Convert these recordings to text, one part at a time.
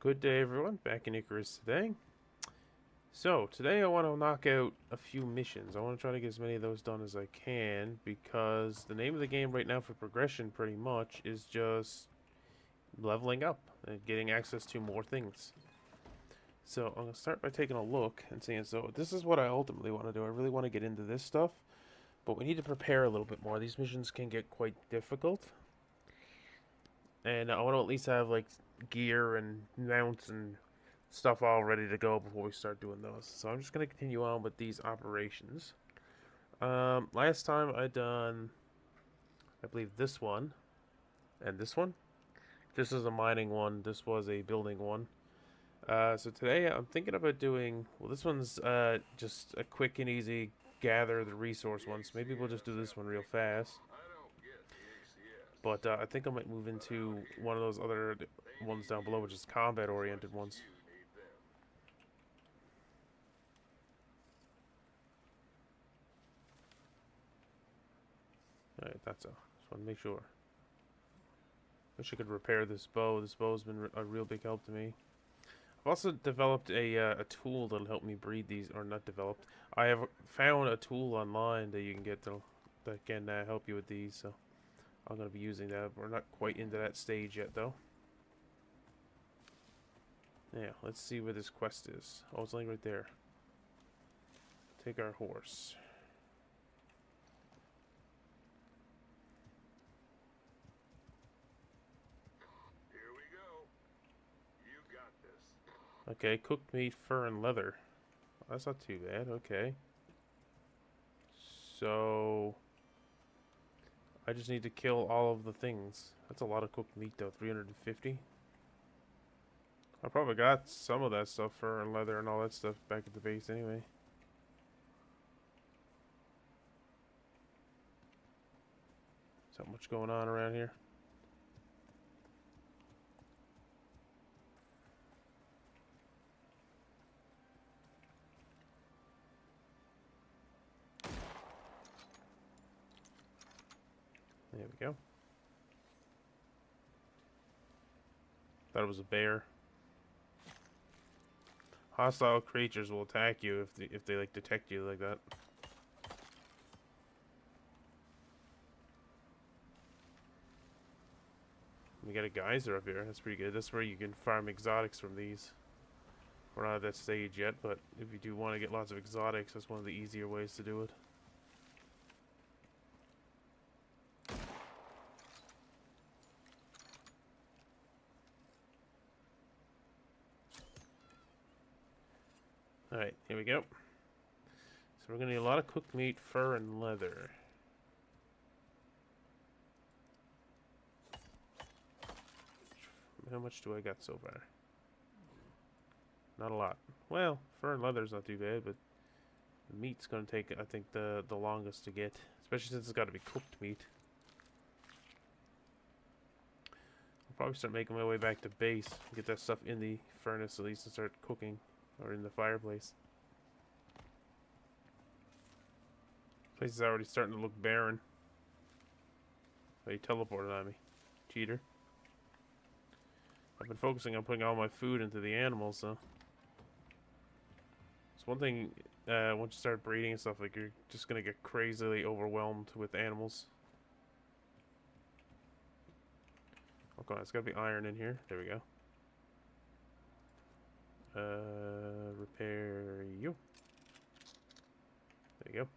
Good day, everyone. Back in Icarus today. So, today I want to knock out a few missions. I want to try to get as many of those done as I can because the name of the game right now for progression pretty much is just leveling up and getting access to more things. So, I'm going to start by taking a look and seeing, so this is what I ultimately want to do. I really want to get into this stuff, but we need to prepare a little bit more. These missions can get quite difficult. And I want to at least have like gear and mounts and stuff all ready to go before we start doing those. So I'm just going to continue on with these operations. Last time I done, I believe this one and this one. This is a mining one. This was a building one. So today I'm thinking about doing, well, this one's just a quick and easy gather the resource one. So maybe we'll just do this one real fast. But I think I might move into one of those other ones down below, which is combat oriented ones. Alright, that's all. Just want to make sure. Wish I could repair this bow. This bow's been a real big help to me. I've also developed a tool that'll help me breed these, or not developed. I have found a tool online that you can get that can help you with these, so I'm going to be using that. We're not quite into that stage yet, though. Yeah, let's see where this quest is. Oh, it's only right there. Take our horse. Okay, cooked meat, fur, and leather. That's not too bad, okay. So, I just need to kill all of the things. That's a lot of cooked meat though, 350. I probably got some of that stuff, fur and leather and all that stuff back at the base anyway. There's not much going on around here. There we go. Thought it was a bear. Hostile creatures will attack you if they like detect you like that. We got a geyser up here. That's pretty good. That's where you can farm exotics from these. We're not at that stage yet, but if you do want to get lots of exotics, that's one of the easier ways to do it. Alright, here we go. So we're going to need a lot of cooked meat, fur, and leather. How much do I got so far? Not a lot. Well, fur and leather's not too bad, but the meat's going to take, I think, the longest to get. Especially since it's got to be cooked meat. I'll probably start making my way back to base. Get that stuff in the furnace at least and start cooking. Or in the fireplace. Place is already starting to look barren. Oh, you teleported on me. Cheater. I've been focusing on putting all my food into the animals, so. It's one thing, once you start breeding and stuff, like, you're just gonna get crazily overwhelmed with animals. Oh, come on, it's gotta be iron in here. There we go. Repair you. There you go.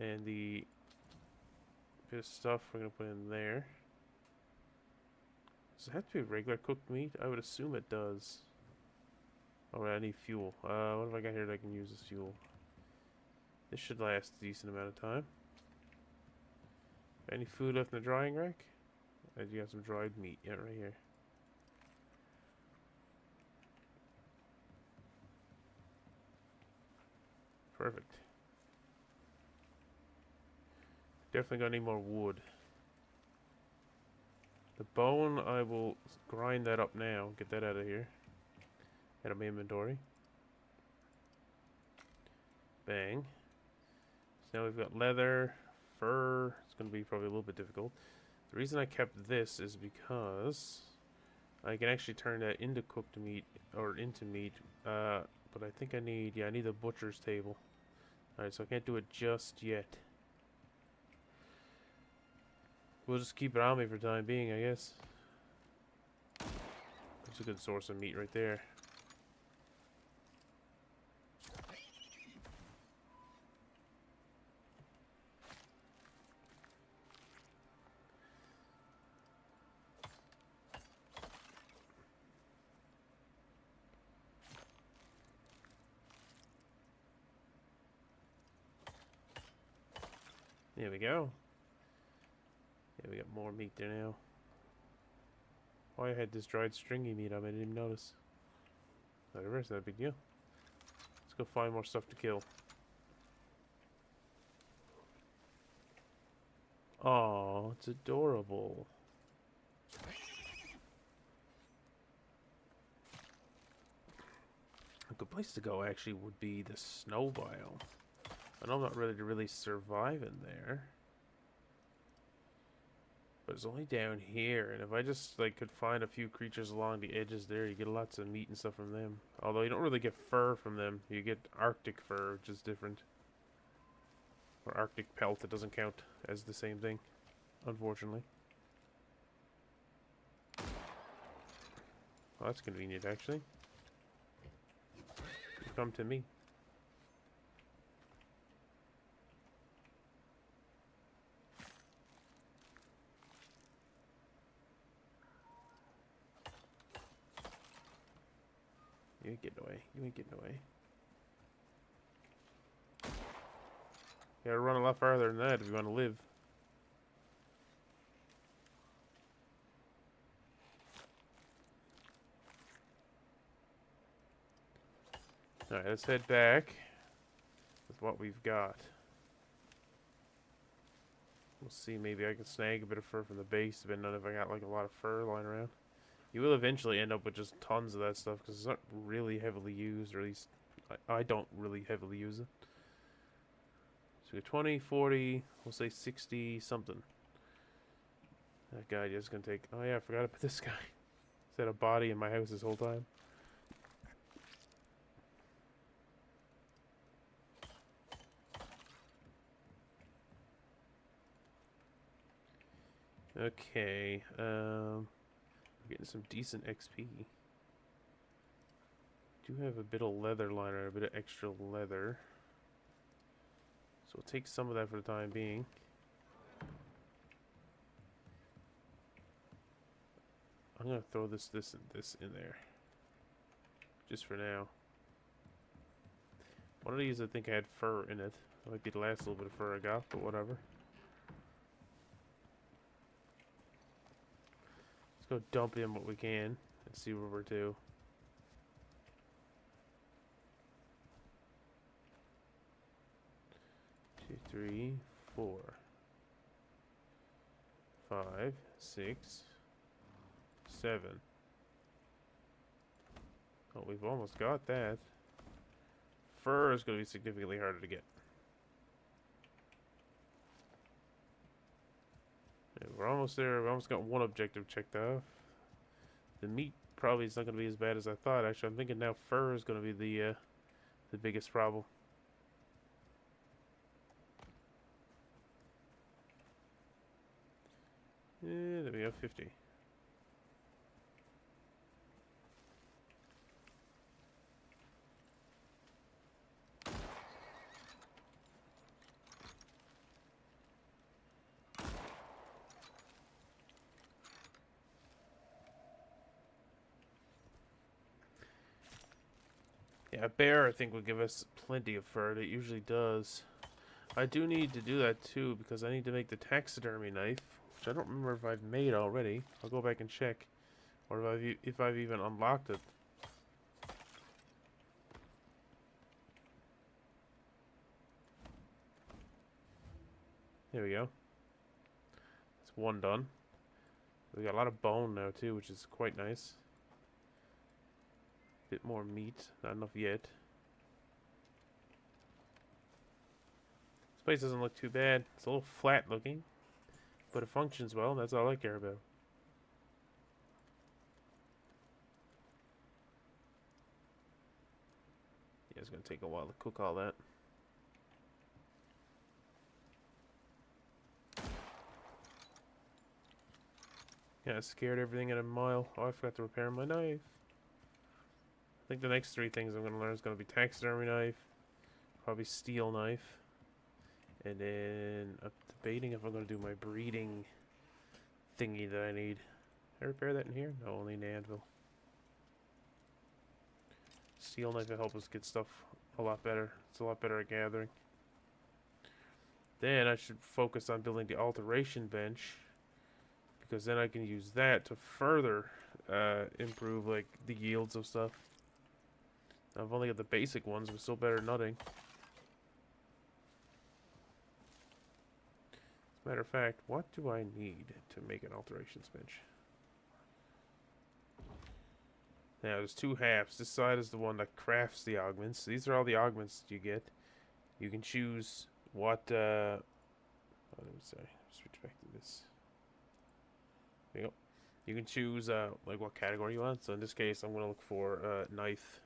And the bit of stuff we're gonna put in there. Does it have to be regular cooked meat? I would assume it does. Oh, I need fuel. What have I got here that I can use as fuel? This should last a decent amount of time. Any food left in the drying rack? I do have some dried meat. Yeah, right here. Perfect. Definitely gonna need more wood. The bone, I will grind that up now. Get that out of here. Out of my inventory. Bang. So now we've got leather, fur. It's gonna be probably a little bit difficult. The reason I kept this is because I can actually turn that into cooked meat, or into meat, but I think I need, yeah, I need the butcher's table. Alright, so I can't do it just yet. We'll just keep it on me for the time being, I guess. That's a good source of meat right there. There we go. Yeah, we got more meat there now. Oh, I had this dried stringy meat on. I didn't even notice. Whatever, it's not a big deal. Let's go find more stuff to kill. Oh, it's adorable. A good place to go actually would be the snow biome. I know I'm not ready to really survive in there. But it's only down here, and if I just like could find a few creatures along the edges there, you get lots of meat and stuff from them. Although you don't really get fur from them. You get Arctic fur, which is different. Or Arctic pelt, that doesn't count as the same thing, unfortunately. Well, that's convenient, actually. Come to me. You ain't getting away. You ain't getting away. You gotta run a lot farther than that if you want to live. Alright, let's head back with what we've got. We'll see, maybe I can snag a bit of fur from the base, depending on if I got like a lot of fur lying around. You will eventually end up with just tons of that stuff, because it's not really heavily used, or at least I don't really heavily use it. So 20, 40, we'll say 60 something. That guy just gonna take, oh yeah, I forgot about this guy. He's had a body in my house this whole time. Okay, we're getting some decent XP. Do have a bit of leather liner, a bit of extra leather. So we'll take some of that for the time being. I'm gonna throw this, and this in there. Just for now. One of these I think I had fur in it. That might be the last little bit of fur I got, but whatever. Let's go dump in what we can and see where we're to. Two, 3, 4, 5, 6, 7. Oh, we've almost got that. Fur is going to be significantly harder to get. Yeah, we're almost there. We almost got one objective checked off. The meat probably is not going to be as bad as I thought. Actually, I'm thinking now fur is going to be the biggest problem. Yeah, there we go, 50. Yeah, a bear I think would give us plenty of fur. It usually does. I do need to do that too because I need to make the taxidermy knife, which I don't remember if I've made already. I'll go back and check, or if I've even unlocked it. There we go. That's one done. We got a lot of bone now too, which is quite nice. Bit more meat, not enough yet. This place doesn't look too bad. It's a little flat looking, but it functions well. That's all I care about. It's gonna take a while to cook all that. Yeah, I scared everything at a mile. Oh, I forgot to repair my knife. I think the next 3 things I'm gonna learn is gonna be taxidermy knife, probably steel knife, and then I'm debating if I'm gonna do my breeding thingy that I need. Can I repair that in here? No, only in the anvil. Steel knife will help us get stuff a lot better. It's a lot better at gathering. Then I should focus on building the alteration bench, because then I can use that to further improve like the yields of stuff. Now, I've only got the basic ones, but still better than nothing. As a matter of fact, what do I need to make an alterations bench? Now, there's 2 halves. This side is the one that crafts the augments. These are all the augments that you get. You can choose what, oh, let me say, switch back to this. There you go. You can choose, like, what category you want. So in this case, I'm going to look for, knife.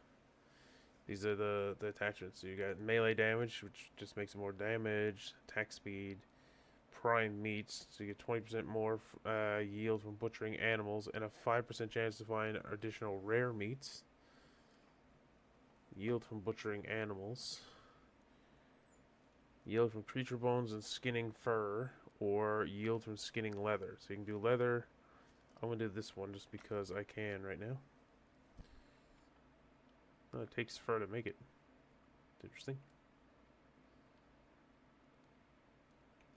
These are the attachments. So you got melee damage, which just makes more damage, attack speed, prime meats, so you get 20% more yield from butchering animals, and a 5% chance to find additional rare meats. Yield from butchering animals. Yield from creature bones and skinning fur, or yield from skinning leather. So you can do leather. I'm going to do this one just because I can right now. Oh, it takes fur to make it. It's interesting.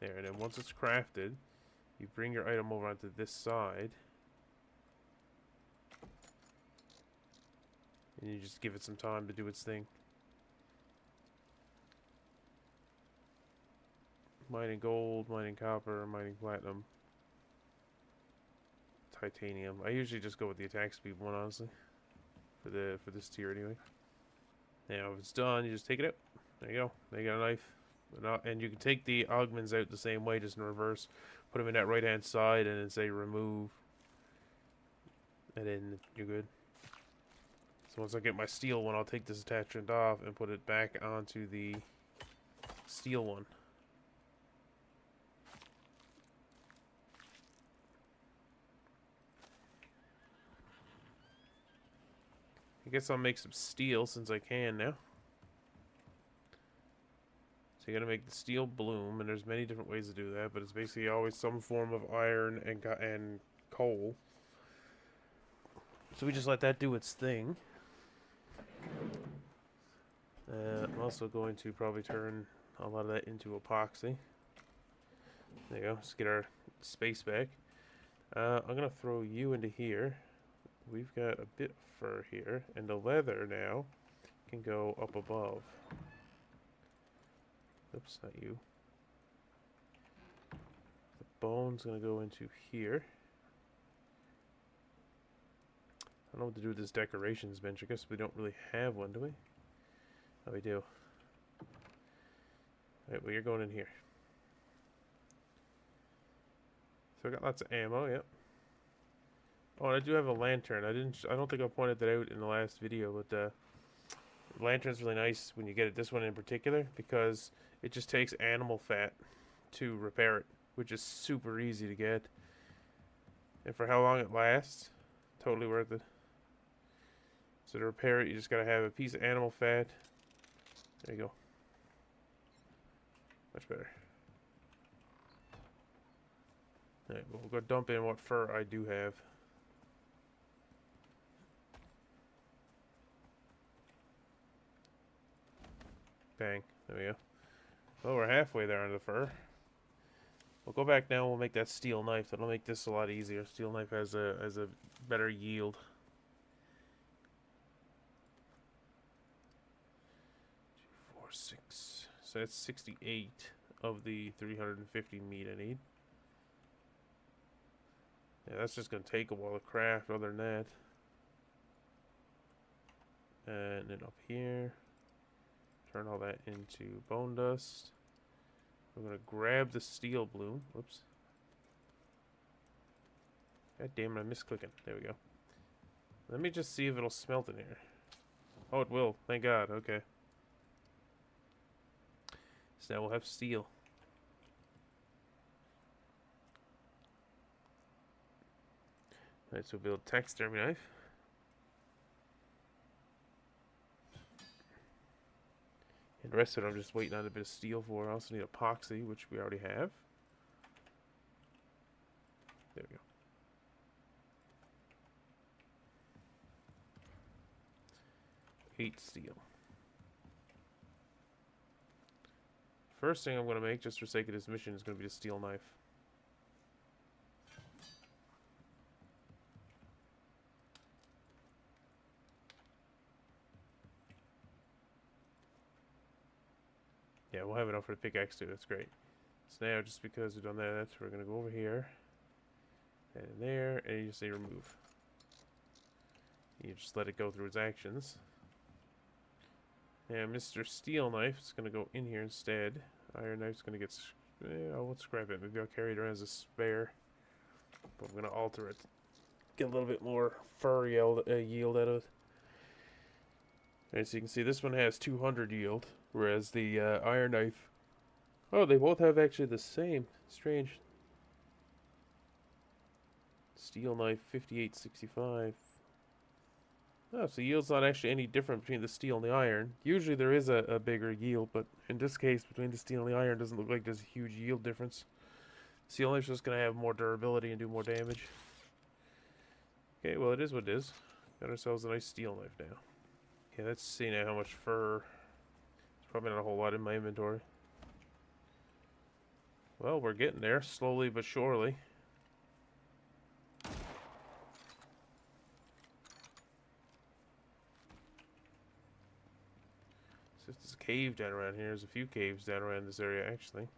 There, and then once it's crafted, you bring your item over onto this side. And you just give it some time to do its thing. Mining gold, mining copper, mining platinum, titanium. I usually just go with the attack speed one, honestly. For this tier anyway. Now if it's done, you just take it out. There you go. Now you got a knife. And you can take the augments out the same way, just in reverse. Put them in that right hand side and then say remove. And then you're good. So once I get my steel one, I'll take this attachment off and put it back onto the steel one. I guess I'll make some steel since I can now. So you gotta make the steel bloom, and there's many different ways to do that, but it's basically always some form of iron and coal. So we just let that do its thing. I'm also going to probably turn a lot of that into epoxy. There you go. Let's get our space back. I'm gonna throw you into here. We've got a bit of fur here, and the leather now can go up above. Oops, not you. The bone's gonna go into here. I don't know what to do with this decorations bench. I guess we don't really have one, do we? Oh, we do. Alright, well, you're going in here. So I got lots of ammo, yep. Oh, and I do have a lantern. I don't think I pointed that out in the last video, but the lantern's really nice when you get it. This one in particular, because it just takes animal fat to repair it, which is super easy to get. And for how long it lasts, totally worth it. So to repair it, you just gotta have a piece of animal fat. There you go. Much better. Alright, well, we'll go dump in what fur I do have. Bang. There we go. Well, we're halfway there on the fur. We'll go back now and we'll make that steel knife. That'll make this a lot easier. Steel knife has a better yield. 2, 4, 6. So that's 68 of the 350 meat I need. Yeah, that's just going to take a while to craft other than that. And then up here, turn all that into bone dust. We're going to grab the steel bloom. Whoops. God damn it, I misclicking. There we go. Let me just see if it'll smelt in here. Oh, it will. Thank God. Okay. So now we'll have steel. Alright, so we'll build taxidermy knife. And the rest of it I'm just waiting on a bit of steel for. I also need epoxy, which we already have. There we go. Eight steel. First thing I'm going to make, just for sake of this mission, is going to be the steel knife. Yeah, we'll have enough for the pickaxe too. That's great. So now, just because we've done that, we're going to go over here. And in there, and you just say remove. You just let it go through its actions. And Mr. Steel Knife is going to go in here instead. Iron Knife's going to get... I won't scrap it. Maybe I'll carry it around as a spare. But I'm going to alter it. Get a little bit more fur yield out of it. Alright, so you can see this one has 200 yield. Whereas the Iron Knife... Oh, they both have actually the same. Strange. Steel Knife, 5865. Oh, so yield's not actually any different between the steel and the iron. Usually there is a bigger yield, but in this case, between the steel and the iron, doesn't look like there's a huge yield difference. Steel knife's just going to have more durability and do more damage. Okay, well, it is what it is. Got ourselves a nice steel knife now. Okay, let's see now how much fur. There's probably not a whole lot in my inventory. Well, we're getting there, slowly but surely. There's a cave down around here. There's a few caves down around this area, actually.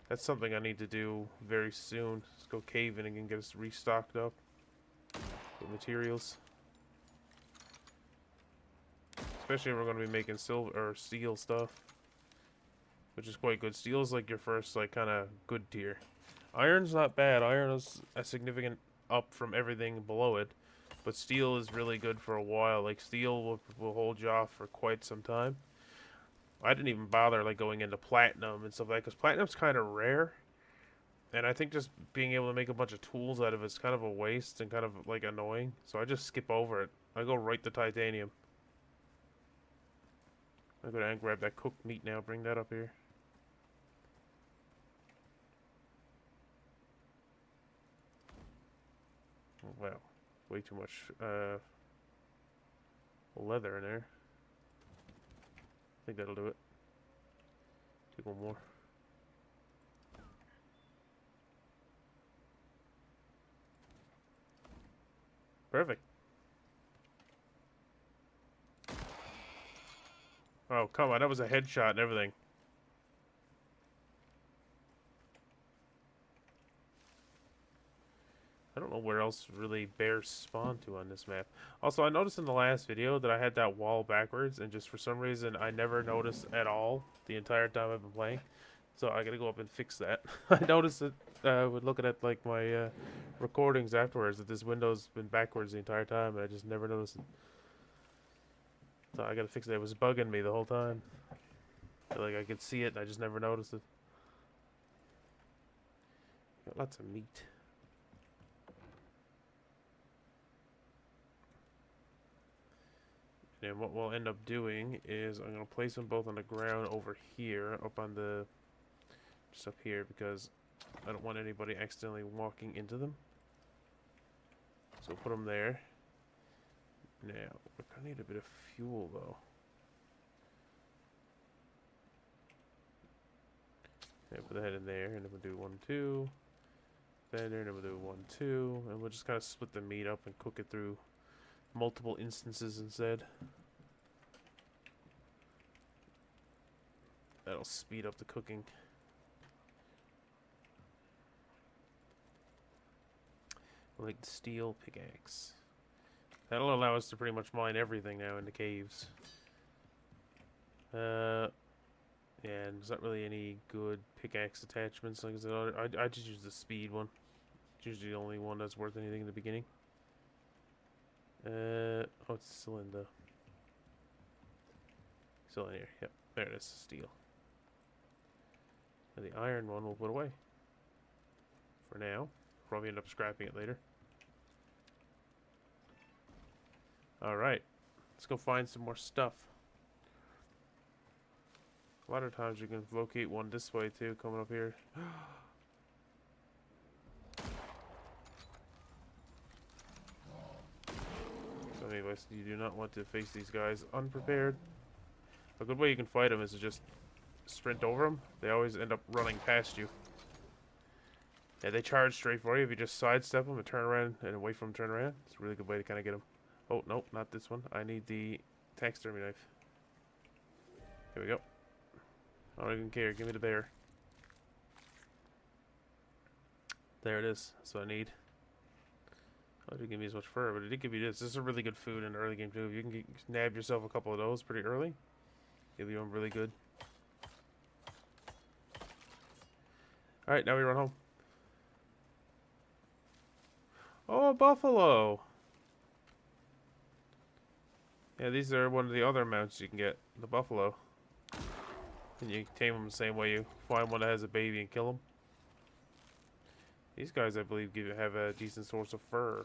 That's something I need to do very soon. Let's go caving and get us restocked up with materials. Especially if we're going to be making silver or steel stuff, which is quite good. Steel is like your first, like, kind of good tier. Iron's not bad. Iron is a significant up from everything below it, but steel is really good for a while. Like, steel will hold you off for quite some time. I didn't even bother like going into platinum and stuff like that, because platinum's kind of rare, and I think just being able to make a bunch of tools out of it's kind of a waste and kind of like annoying. So I just skip over it. I go right to titanium. I'll go down and grab that cooked meat now. Bring that up here. Oh, wow, way too much leather in there. I think that'll do it. Take one more. Perfect. Oh, come on. That was a headshot and everything. I don't know where else really bears spawn to on this map. Also, I noticed in the last video that I had that wall backwards, and just for some reason I never noticed at all the entire time I've been playing. So I gotta go up and fix that. I noticed it with looking at like my recordings afterwards that this window's been backwards the entire time, and I just never noticed it. So I gotta fix it. It was bugging me the whole time. Like I could see it, and I just never noticed it. Got lots of meat. And what we'll end up doing is I'm going to place them both on the ground over here, up on the, just up here, because I don't want anybody accidentally walking into them. So we'll put them there. Now, we're going to need a bit of fuel though. Yeah, put that in there, and then we'll do 1, 2. Then there, and then we'll do 1, 2, and we'll just kind of split the meat up and cook it through multiple instances instead. That'll speed up the cooking. Like the steel pickaxe. That'll allow us to pretty much mine everything now in the caves. Yeah, and there's not really any good pickaxe attachments. Like I said, I just use the speed one. It's usually the only one that's worth anything in the beginning. Oh, it's a cylinder. Still in here. Yep, there it is. Steel. And the iron one we'll put away. For now. Probably end up scrapping it later. Alright. Let's go find some more stuff. A lot of times you can locate one this way too, coming up here. So anyways, you do not want to face these guys unprepared. A good way you can fight them is to just sprint over them. They always end up running past you. Yeah, they charge straight for you. If you just sidestep them and turn around and wait for them to turn around, it's a really good way to kind of get them. Oh, no, not this one. I need the taxidermy knife. Here we go. I don't even care. Give me the bear. There it is. That's what I need. Oh, it didn't give me as much fur, but it did give you this. This is a really good food in the early game too. If you can nab yourself a couple of those pretty early, you'll be doing really good. Alright, now we run home. Oh, a buffalo! Yeah, these are one of the other mounts you can get. The buffalo. And you tame them the same way you find one that has a baby and kill them. These guys, I believe, have a decent source of fur.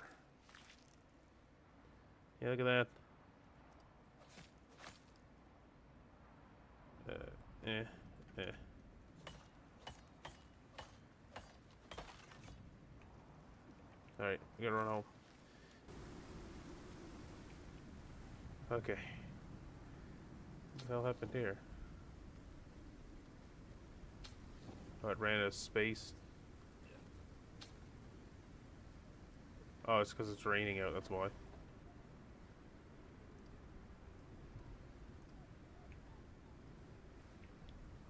Yeah, look at that. Alright, we gotta run home. Okay. What the hell happened here? Oh, it ran out of space. Oh, it's because it's raining out, that's why.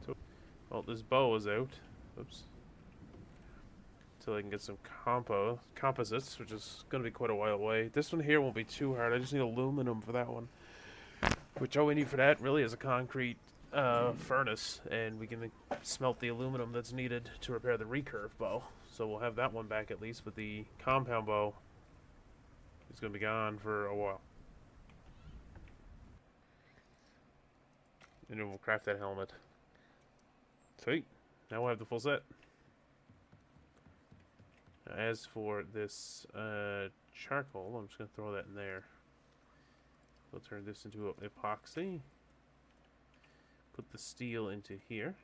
So, well, this bow is out. Oops. Until I can get some composites, which is going to be quite a while away. This one here won't be too hard. I just need aluminum for that one. Which all we need for that really is a concrete furnace, and we can smelt the aluminum that's needed to repair the recurve bow. So we'll have that one back at least, but the compound bow is going to be gone for a while. And then we'll craft that helmet. Sweet. Now we'll have the full set. As for this charcoal, I'm just going to throw that in there. We'll turn this into epoxy. Put the steel into here.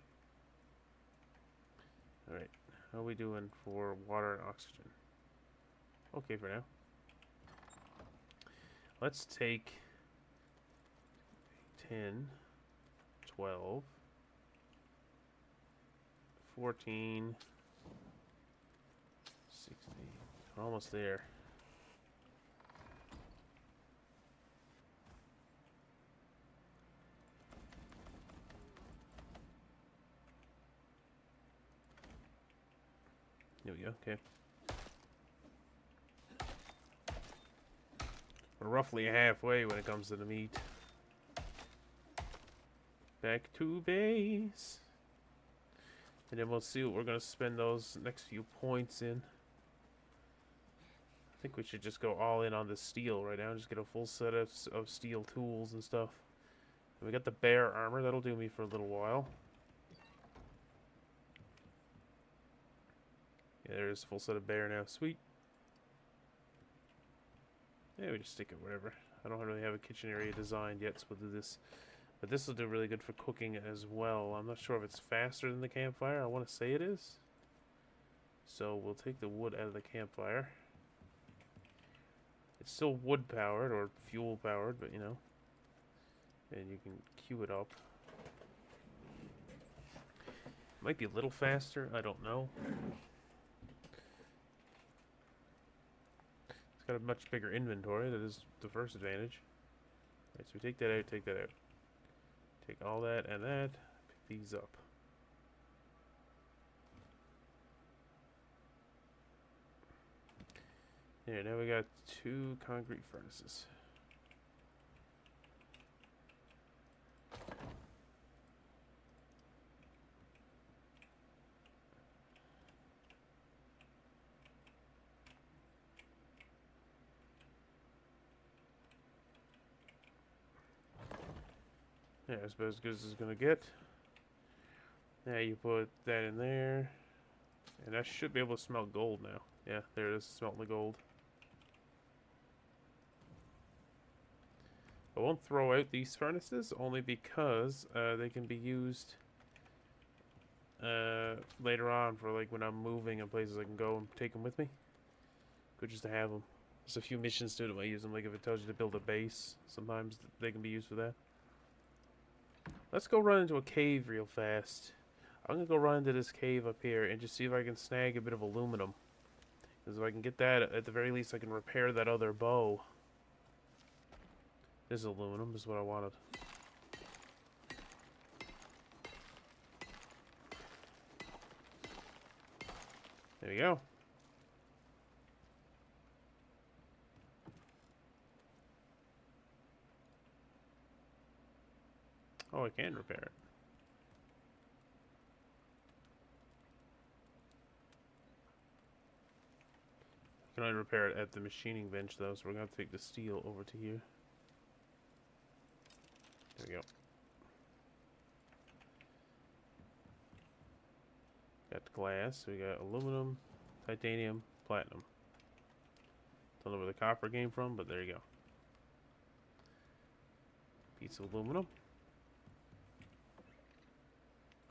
Alright, how are we doing for water and oxygen? Okay for now. Let's take 10, 12, 14, 16. We're almost there. There we go, okay. We're roughly halfway when it comes to the meat. Back to base. And then we'll see what we're going to spend those next few points in. I think we should just go all in on the steel right now. Just get a full set of steel tools and stuff. And we got the bear armor. That'll do me for a little while. Yeah, there's a full set of bear now. Sweet. Yeah, we just stick it wherever. I don't really have a kitchen area designed yet, so we'll do this. But this will do really good for cooking as well. I'm not sure if it's faster than the campfire. I want to say it is. So we'll take the wood out of the campfire. It's still wood powered or fuel powered, but you know. And you can queue it up. Might be a little faster, I don't know. It's got a much bigger inventory, that is the first advantage. Alright, so we take that out, take that out. Take all that and that, pick these up. There, now we got 2 concrete furnaces. Yeah, that's about as good as it's gonna get. Now you put that in there. And I should be able to smelt gold now. Yeah, there it is, smelting the gold. I won't throw out these furnaces, only because they can be used later on for like when I'm moving and places I can go and take them with me. Good just to have them. There's a few missions too that I use them, like if it tells you to build a base, sometimes they can be used for that. Let's go run into a cave real fast. I'm gonna go run into this cave up here and just see if I can snag a bit of aluminum. Because if I can get that, at the very least I can repair that other bow. This aluminum is what I wanted. There we go. Oh, I can repair it. I can only repair it at the machining bench though, so we're gonna have to take the steel over to here. There we go. Got glass, we got aluminum, titanium, platinum. Don't know where the copper came from, but there you go. Piece of aluminum.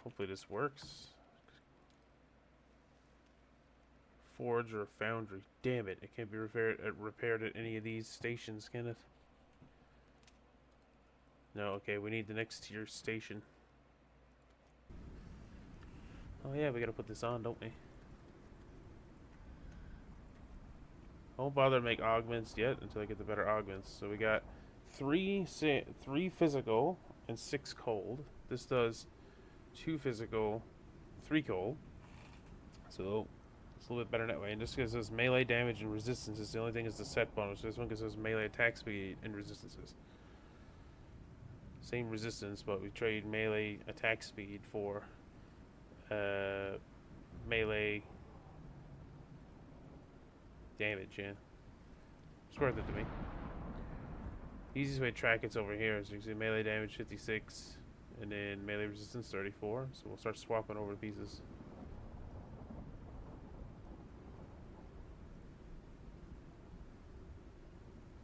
Hopefully this works. Forge or foundry. Damn it, it can't be repaired at any of these stations, can it? No, okay, we need the next tier station. Oh yeah, we gotta put this on, don't we? I won't bother to make augments yet until I get the better augments. So we got three physical and 6 cold. This does 2 physical, 3 cold. So it's a little bit better that way. And just because it says melee damage and resistance, the only thing is the set bonus. This one gives us melee attack speed and resistances. Same resistance, but we trade melee attack speed for melee damage, yeah. It's worth it to me. Easiest way to track it's over here. So you can see melee damage 56 and then melee resistance 34. So we'll start swapping over pieces.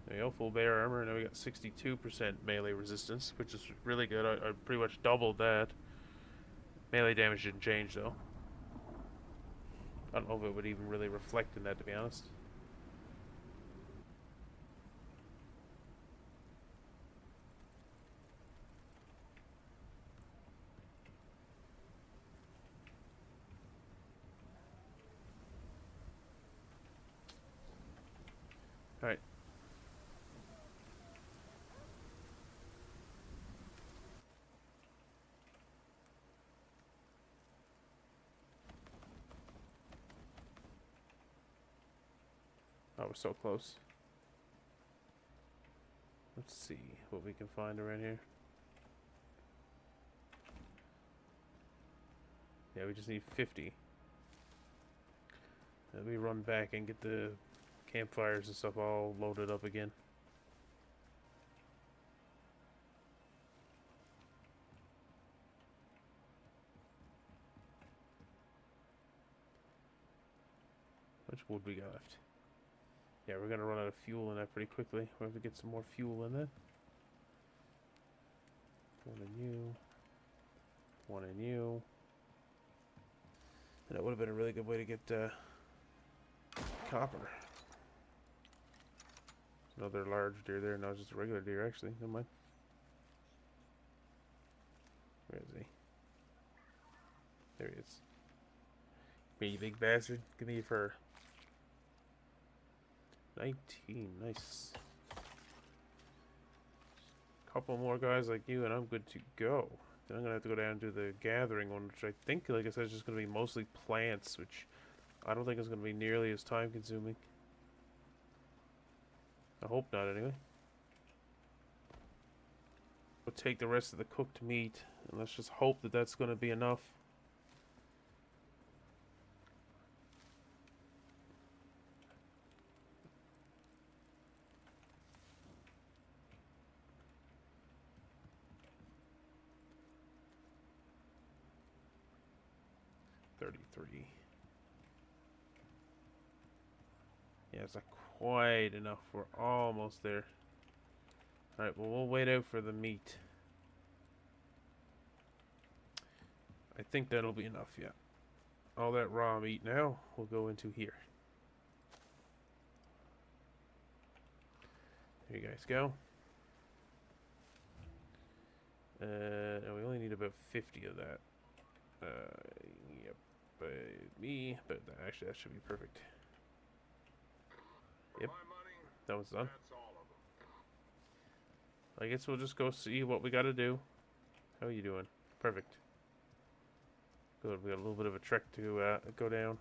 There you go, full bear armor. Now we got 62% melee resistance, which is really good. I pretty much doubled that. Melee damage didn't change though. I don't know if it would even really reflect in that, to be honest. Alright. Oh, we're so close. Let's see what we can find around here. Yeah, we just need 50. Let me run back and get the campfires and stuff all loaded up again. How much wood we got left? Yeah, we're gonna run out of fuel in that pretty quickly. We'll have to get some more fuel in that. One in you. One in you. And that would have been a really good way to get copper. Another large deer there. No, it's just a regular deer, actually. Never mind. Where is he? There he is. Me, you big bastard. Give me your fur. 19. Nice. Couple more guys like you, and I'm good to go. Then I'm gonna have to go down to the gathering one, which I think, like I said, is just gonna be mostly plants, which I don't think is gonna be nearly as time consuming. I hope not, anyway. We'll take the rest of the cooked meat, and let's just hope that that's gonna be enough. 33. Yeah, it's not quite enough. We're almost there. Alright, well, we'll wait out for the meat. I think that'll be enough, yeah. All that raw meat now will go into here. Here you guys go. And we only need about 50 of that. Yep. Actually, that should be perfect. Yep. That was done. I guess we'll just go see what we gotta do. How are you doing? Perfect. Good, we got a little bit of a trek to go down.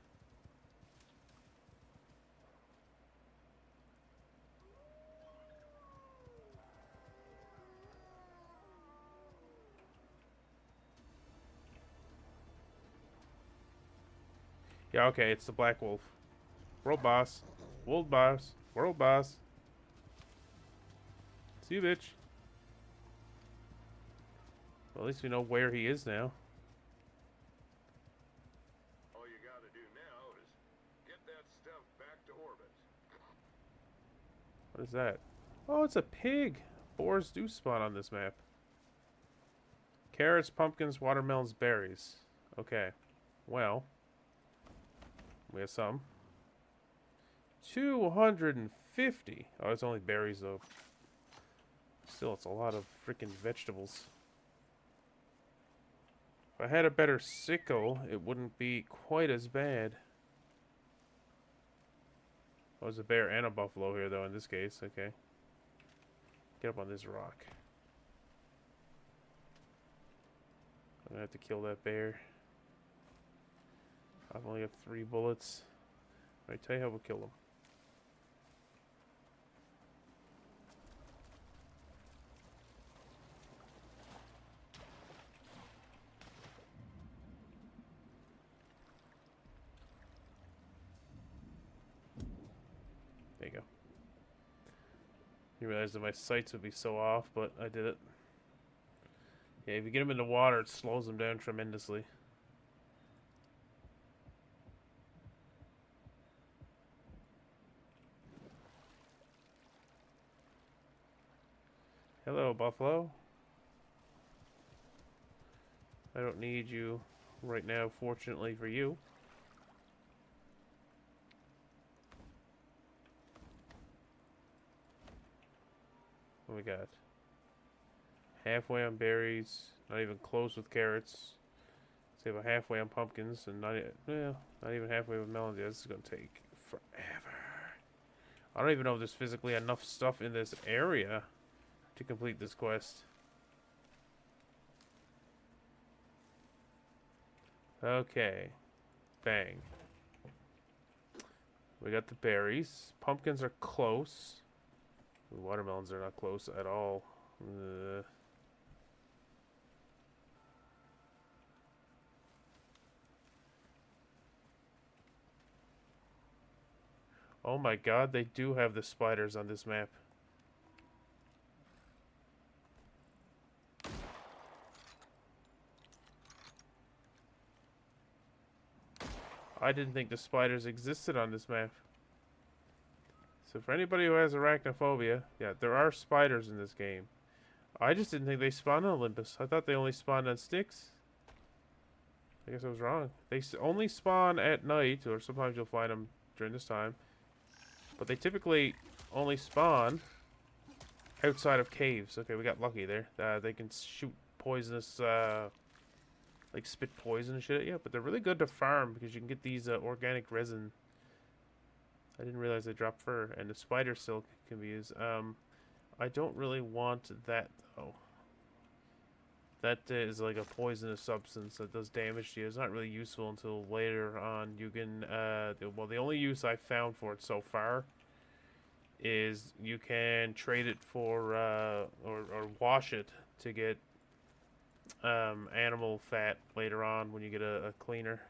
Yeah, okay, it's the Black Wolf. World boss. World boss. World boss. See you, bitch. Well, at least we know where he is now. All you gotta do now is get that stuff back to orbit. What is that? Oh, it's a pig. Boars do spawn on this map. Carrots, pumpkins, watermelons, berries. Okay. Well, we have some. 250. Oh, it's only berries, though. Still, it's a lot of freaking vegetables. If I had a better sickle, it wouldn't be quite as bad. Oh, there's a bear and a buffalo here, though, in this case. Okay. Get up on this rock. I'm gonna have to kill that bear. I've only got 3 bullets. I tell you how we'll kill him. There you go. You realize that my sights would be so off, but I did it. Yeah, if you get him in the water, it slows him down tremendously. Hello, buffalo. I don't need you right now, fortunately for you. What we got? Halfway on berries, not even close with carrots. Say about halfway on pumpkins, and not even halfway with melons. Yeah, this is gonna take forever. I don't even know if there's physically enough stuff in this area to complete this quest. Okay. Bang. We got the berries. Pumpkins are close. Ooh, watermelons are not close at all. Oh my god, they do have the spiders on this map. I didn't think the spiders existed on this map. So for anybody who has arachnophobia, yeah, there are spiders in this game. I just didn't think they spawned on Olympus. I thought they only spawned on sticks. I guess I was wrong. They only spawn at night, or sometimes you'll find them during this time. But they typically only spawn outside of caves. Okay, we got lucky there. They can shoot poisonous, like spit poison and shit at you. But they're really good to farm because you can get these organic resin. I didn't realize they drop fur, and the spider silk can be used. I don't really want that though. That is like a poisonous substance that does damage to you. It's not really useful until later on. You can, well, the only use I've found for it so far is you can trade it for, or wash it to get animal fat later on when you get a cleaner.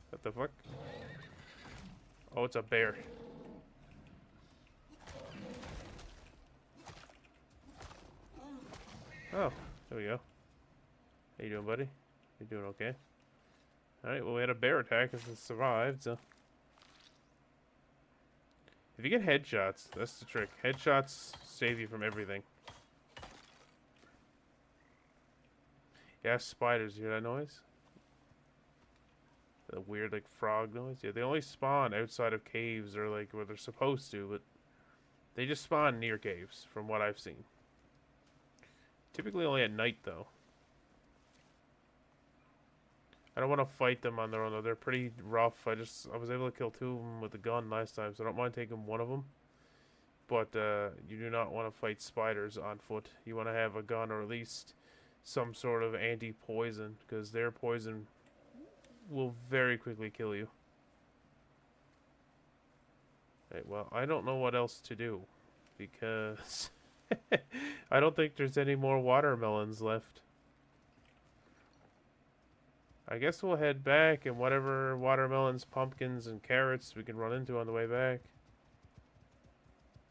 What the fuck? Oh, it's a bear. Oh, there we go. How you doing, buddy? You doing okay? Alright, well we had a bear attack as it survived, so... If you get headshots, that's the trick. Headshots save you from everything. Yeah, spiders, you hear that noise? The weird, like, frog noise? Yeah, they only spawn outside of caves or, like, where they're supposed to, but... They just spawn near caves, from what I've seen. Typically only at night, though. I don't want to fight them on their own, though. They're pretty rough. I was able to kill 2 of them with a gun last time, so I don't mind taking 1 of them. But you do not want to fight spiders on foot. You want to have a gun or at least some sort of anti-poison, because their poison will very quickly kill you. Right, well, I don't know what else to do, because I don't think there's any more watermelons left. I guess we'll head back, and whatever watermelons, pumpkins, and carrots we can run into on the way back.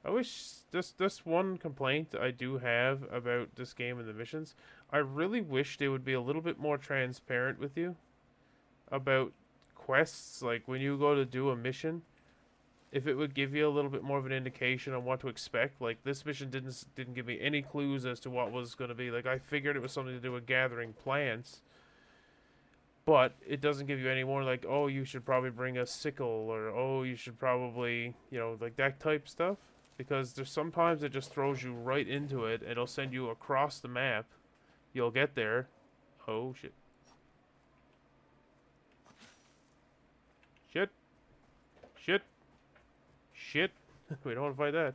I wish, this one complaint I do have about this game and the missions, I really wish they would be a little bit more transparent with you about quests. Like, when you go to do a mission, if it would give you a little bit more of an indication on what to expect. Like, this mission didn't give me any clues as to what was going to be. Like, I figured it was something to do with gathering plants, but it doesn't give you any more, like, oh, you should probably bring a sickle, or, oh, you should probably, you know, like that type stuff. Because there's sometimes it just throws you right into it. It'll send you across the map. You'll get there. Oh, shit. Shit. Shit. Shit. We don't want to fight that.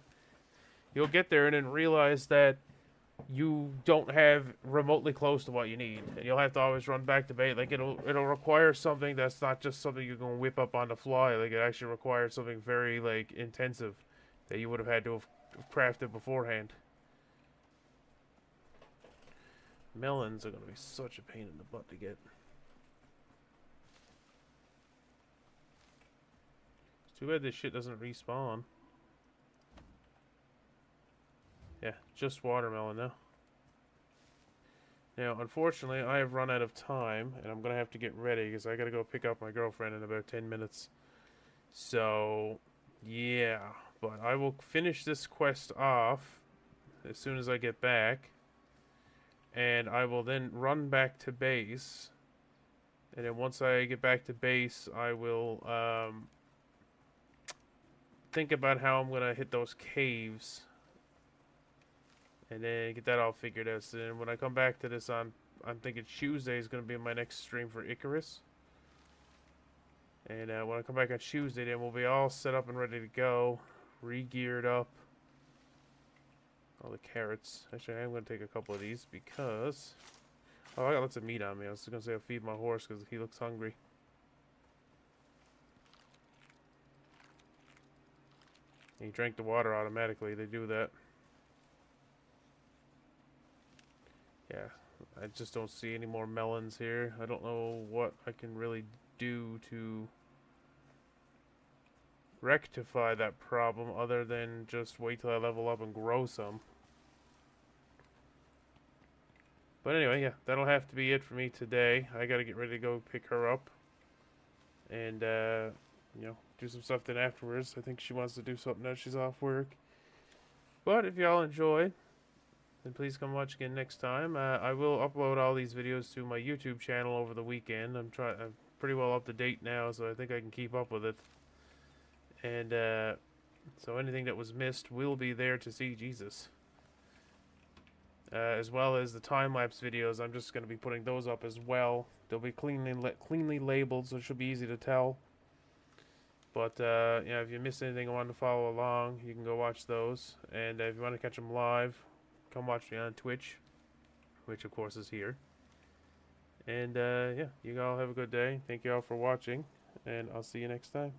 You'll get there and then realize that you don't have remotely close to what you need, and you'll have to always run back to base. Like, it'll require something that's not just something you can whip up on the fly. Like, it actually requires something very, like, intensive that you would have had to have crafted beforehand. Melons are gonna be such a pain in the butt to get. It's too bad this shit doesn't respawn. Yeah, just watermelon now. Now, unfortunately, I have run out of time, and I'm gonna have to get ready because I gotta go pick up my girlfriend in about 10 minutes. So, yeah, but I will finish this quest off as soon as I get back, and I will then run back to base. And then once I get back to base, I will think about how I'm gonna hit those caves. And then get that all figured out. So then when I come back to this I'm thinking Tuesday is going to be my next stream for Icarus. And when I come back on Tuesday, then we'll be all set up and ready to go. Re-geared up. All the carrots. Actually, I'm going to take a couple of these because... Oh, I got lots of meat on me. I was going to say I'll feed my horse because he looks hungry. He drank the water automatically. They do that. Yeah, I just don't see any more melons here. I don't know what I can really do to rectify that problem other than just wait till I level up and grow some. But anyway, yeah, that'll have to be it for me today. I gotta get ready to go pick her up and, you know, do some stuff then afterwards. I think she wants to do something now she's off work. But if y'all enjoyed, then please come watch again next time. I will upload all these videos to my YouTube channel over the weekend. I'm pretty well up to date now, so I think I can keep up with it. And so anything that was missed will be there to see. Jesus. As well as the time-lapse videos, I'm just going to be putting those up as well. They'll be cleanly labeled, so it should be easy to tell. But yeah, if you missed anything and want to follow along, you can go watch those. And if you want to catch them live, come watch me on Twitch, which of course is here. And yeah, you all have a good day. Thank you all for watching, and I'll see you next time.